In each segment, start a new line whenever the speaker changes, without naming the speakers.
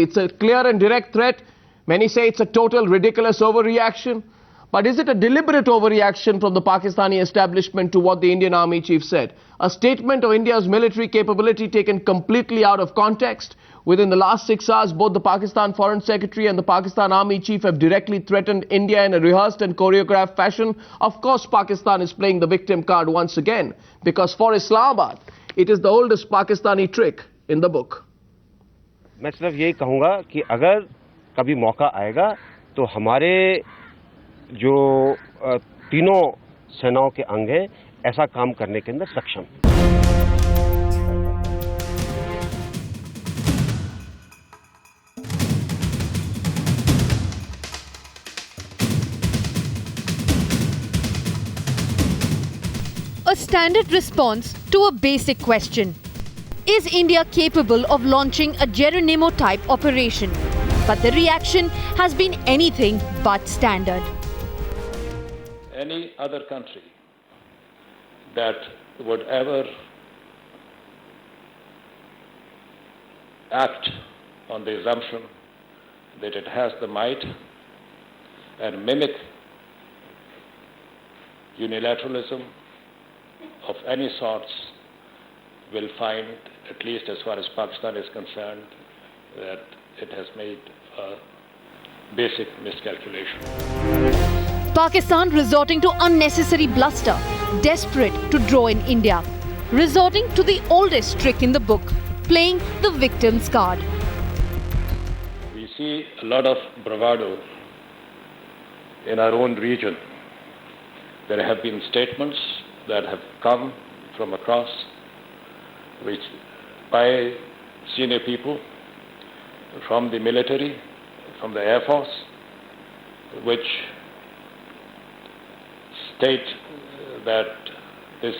It's a clear and direct threat. Many say it's a total ridiculous overreaction. But is it a deliberate overreaction from the Pakistani establishment to what the Indian Army Chief said? A statement of India's military capability taken completely out of context. Within the last 6 hours, both the Pakistan Foreign Secretary and the Pakistan Army Chief have directly threatened India in a rehearsed and choreographed fashion. Of course, Pakistan is playing the victim card once again, because for Islamabad, it is the oldest Pakistani trick in the book.
मैं सिर्फ यही कहूँगा कि अगर कभी मौका आएगा तो हमारे जो तीनों सेनाओं के अंग हैं ऐसा काम करने के अंदर सक्षम हैं।
A standard response to a basic question. Is India capable of launching a Geronimo-type operation? But the reaction has been anything but standard.
Any other country that would ever act on the assumption that it has the might and mimic unilateralism of any sorts will find, at least as far as Pakistan is concerned, that it has made a basic miscalculation.
Pakistan resorting to unnecessary bluster, desperate to draw in India, resorting to the oldest trick in the book, playing the victim's card.
We see a lot of bravado in our own region. There have been statements that have come from across which by senior people from the military, from the Air Force, which state that this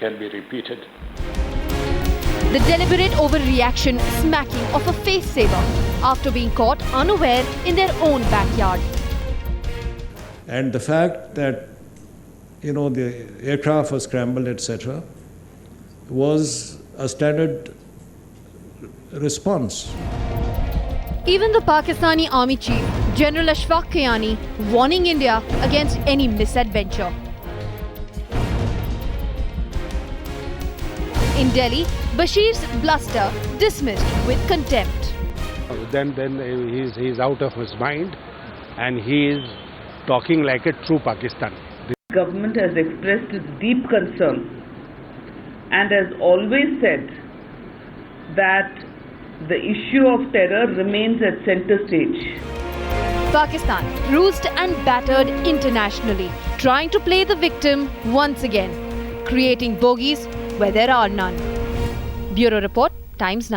can be repeated.
The deliberate overreaction smacking of a face saver after being caught unaware in their own backyard.
And the fact that, the aircraft was scrambled, etc., was a standard response.
Even the Pakistani Army Chief, General Ashfaq Kayani, warning India against any misadventure. In Delhi, Bashir's bluster dismissed with contempt.
Then he's out of his mind and he is talking like a true Pakistani.
The government has expressed its deep concern and has always said that the issue of terror remains at center stage.
Pakistan bruised and battered internationally, trying to play the victim once again, creating bogies where there are none. Bureau Report, Times Now.